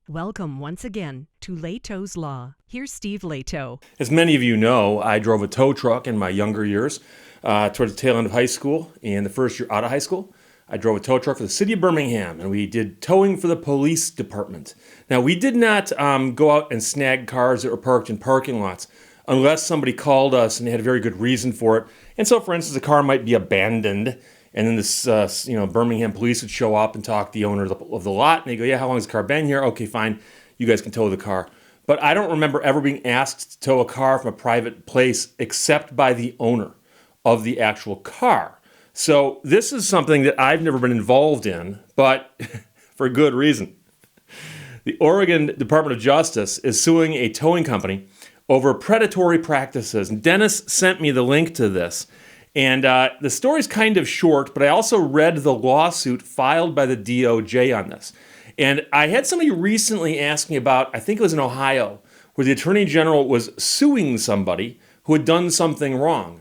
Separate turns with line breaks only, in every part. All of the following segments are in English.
Welcome once again to Lehto's Law. Here's Steve Lehto.
As many of you know, I drove a tow truck in my younger years, towards the tail end of high school and the first year out of high school. I drove a tow truck for the city of Birmingham, and we did towing for the police department. Now, we did not go out and snag cars that were parked in parking lots unless somebody called us and they had a very good reason for it. And so, for instance, a car might be abandoned, and then this, Birmingham police would show up and talk to the owner of the lot, and they go, "Yeah, how long has the car been here? Okay, fine, you guys can tow the car." But I don't remember ever being asked to tow a car from a private place except by the owner of the actual car. So this is something that I've never been involved in, but for good reason. The Oregon Department of Justice is suing a towing company over predatory practices. And Dennis sent me the link to this. And the story's kind of short, but I also read the lawsuit filed by the DOJ on this. And I had somebody recently ask me about, I think it was in Ohio, where the Attorney General was suing somebody who had done something wrong.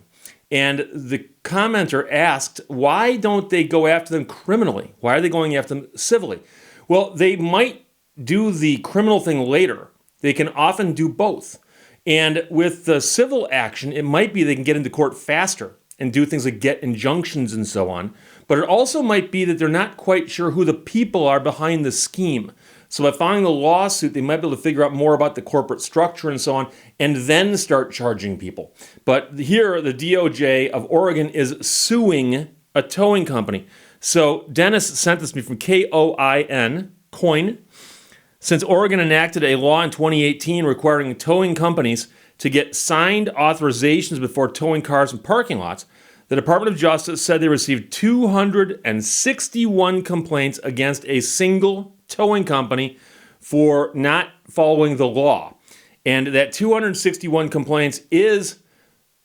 And the commenter asked, why don't they go after them criminally? Why are they going after them civilly? Well, they might do the criminal thing later. They can often do both. And with the civil action, it might be they can get into court faster and do things like get injunctions and so on. But it also might be that they're not quite sure who the people are behind the scheme. So by filing the lawsuit, they might be able to figure out more about the corporate structure and so on, and then start charging people. But here, the DOJ of Oregon is suing a towing company. So Dennis sent this to me from Coin. Since Oregon enacted a law in 2018 requiring towing companies to get signed authorizations before towing cars in parking lots, the Department of Justice said they received 261 complaints against a single towing company for not following the law. And that 261 complaints is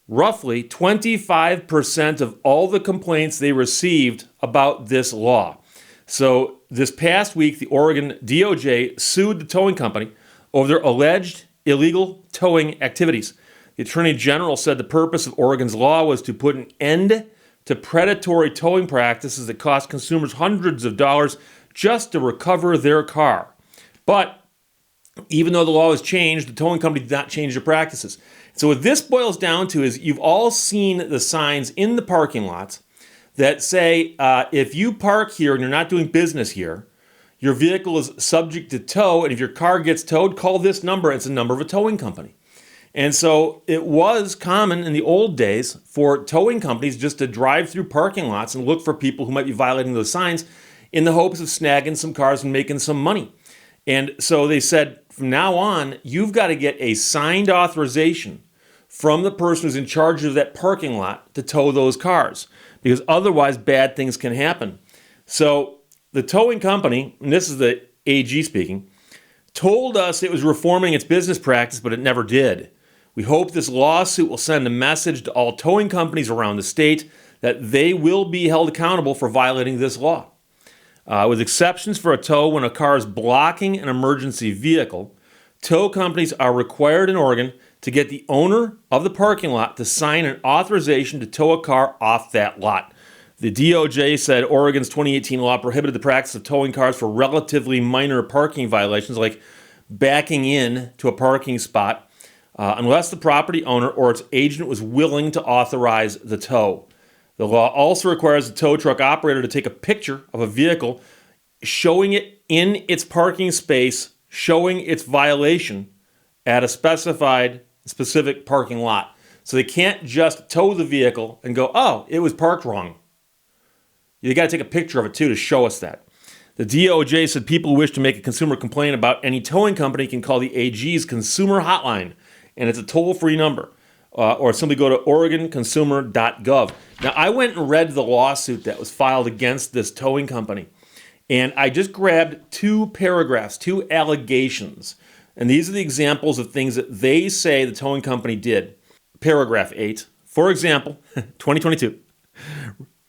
roughly 25% of all the complaints they received about this law. So this past week, the Oregon DOJ sued the towing company over their alleged illegal towing activities. The Attorney General said the purpose of Oregon's law was to put an end to predatory towing practices that cost consumers hundreds of dollars just to recover their car. But even though the law was changed, the towing company did not change their practices. So what this boils down to is you've all seen the signs in the parking lots that say, if you park here and you're not doing business here, your vehicle is subject to tow, and if your car gets towed, call this number. It's the number of a towing company. And so it was common in the old days for towing companies just to drive through parking lots and look for people who might be violating those signs in the hopes of snagging some cars and making some money. And so they said, from now on, you've got to get a signed authorization from the person who's in charge of that parking lot to tow those cars, because otherwise bad things can happen. So the towing company, and this is the AG speaking, told us it was reforming its business practice, but it never did. We hope this lawsuit will send a message to all towing companies around the state that they will be held accountable for violating this law. With exceptions for a tow when a car is blocking an emergency vehicle, tow companies are required in Oregon to get the owner of the parking lot to sign an authorization to tow a car off that lot. The DOJ said Oregon's 2018 law prohibited the practice of towing cars for relatively minor parking violations, like backing in to a parking spot, unless the property owner or its agent was willing to authorize the tow. The law also requires the tow truck operator to take a picture of a vehicle showing it in its parking space, showing its violation at a specific parking lot. So they can't just tow the vehicle and go, oh, it was parked wrong. You got to take a picture of it, too, to show us that. The DOJ said people who wish to make a consumer complaint about any towing company can call the AG's consumer hotline, and it's a toll-free number, or simply go to OregonConsumer.gov. Now, I went and read the lawsuit that was filed against this towing company, and I just grabbed two paragraphs, two allegations, and these are the examples of things that they say the towing company did. Paragraph 8, for example, 2022.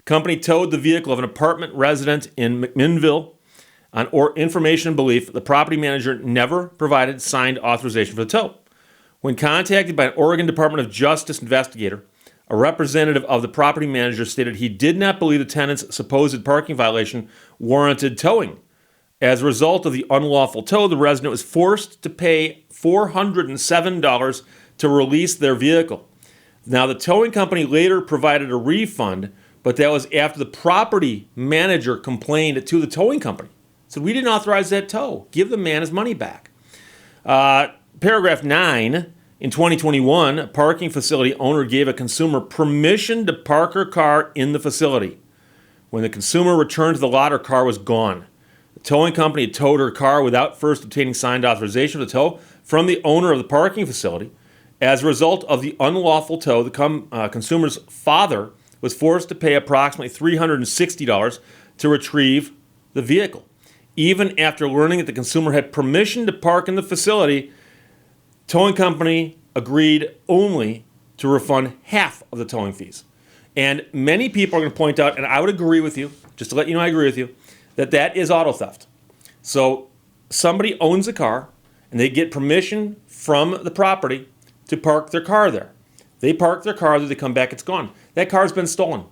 Company towed the vehicle of an apartment resident in McMinnville on information and belief the property manager never provided signed authorization for the tow. When contacted by an Oregon Department of Justice investigator, a representative of the property manager stated he did not believe the tenant's supposed parking violation warranted towing, As a result of the unlawful tow, the resident was forced to pay $407 to release their vehicle. Now, the towing company later provided a refund, but that was after the property manager complained to the towing company. Said, we didn't authorize that tow. Give the man his money back. Paragraph 9, in 2021, a parking facility owner gave a consumer permission to park her car in the facility. When the consumer returned to the lot, her car was gone. The towing company had towed her car without first obtaining signed authorization for the tow from the owner of the parking facility. As a result of the unlawful tow, the consumer's father was forced to pay approximately $360 to retrieve the vehicle. Even after learning that the consumer had permission to park in the facility, towing company agreed only to refund half of the towing fees. And many people are going to point out, and I would agree with you, just to let you know I agree with you, that is auto theft. So somebody owns a car, and they get permission from the property to park their car there. They park their car there, they come back, it's gone. That car's been stolen.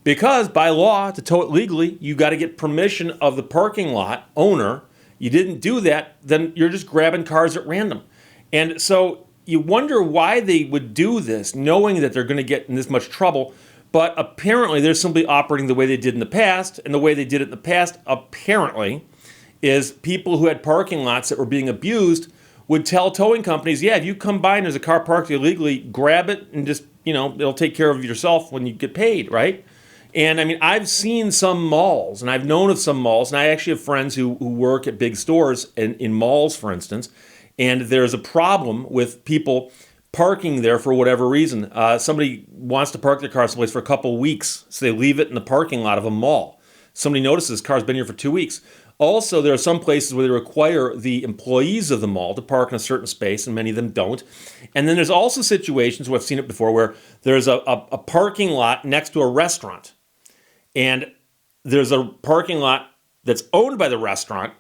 Because by law, to tow it legally, you got to get permission of the parking lot owner. You didn't do that, then you're just grabbing cars at random. And so you wonder why they would do this, knowing that they're going to get in this much trouble. But apparently, they're simply operating the way they did in the past. And the way they did it in the past, apparently, is people who had parking lots that were being abused would tell towing companies, yeah, if you come by and there's a car parked illegally, grab it and just, it'll take care of yourself when you get paid, right? And I mean, I've seen some malls, and I've known of some malls, and I actually have friends who work at big stores in malls, for instance, and there's a problem with people parking there for whatever reason. Somebody wants to park their car someplace for a couple of weeks, so they leave it in the parking lot of a mall. Somebody notices this car's been here for 2 weeks. Also, there are some places where they require the employees of the mall to park in a certain space, and many of them don't. And then there's also situations where I've seen it before where there's a parking lot next to a restaurant. And there's a parking lot that's owned by the restaurant,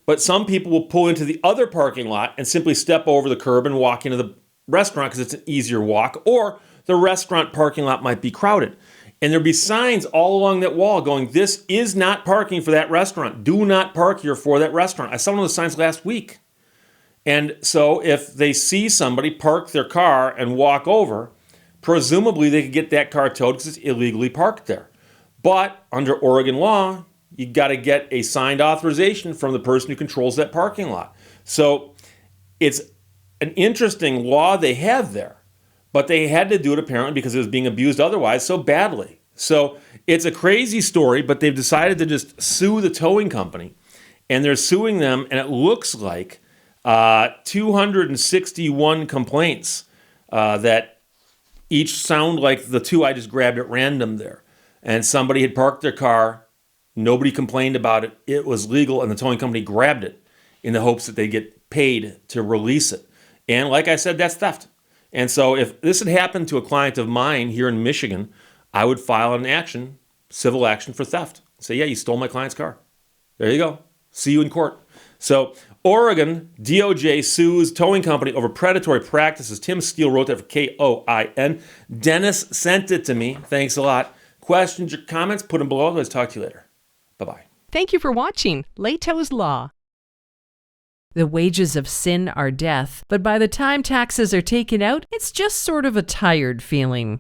but some people will pull into the other parking lot and simply step over the curb and walk into the restaurant because it's an easier walk, or the restaurant parking lot might be crowded. And there'll be signs all along that wall going, this is not parking for that restaurant. Do not park here for that restaurant. I saw one of those signs last week. And so if they see somebody park their car and walk over, presumably they could get that car towed because it's illegally parked there. But under Oregon law, you got to get a signed authorization from the person who controls that parking lot. So it's an interesting law they have there, but they had to do it apparently because it was being abused otherwise so badly. So it's a crazy story, but they've decided to just sue the towing company, and they're suing them, and it looks like 261 complaints that each sound like the two I just grabbed at random there. And somebody had parked their car, nobody complained about it, it was legal, and the towing company grabbed it in the hopes that they get paid to release it. And like I said, that's theft. And so if this had happened to a client of mine here in Michigan, I would file an action, civil action for theft. Say, yeah, you stole my client's car. There you go. See you in court. So Oregon DOJ sues towing company over predatory practices. Tim Steele wrote that for KOIN. Dennis sent it to me. Thanks a lot. Questions or comments, put them below. Let's talk to you later. Bye-bye.
Thank you for watching Lehto's Law. The wages of sin are death, but by the time taxes are taken out, it's just sort of a tired feeling.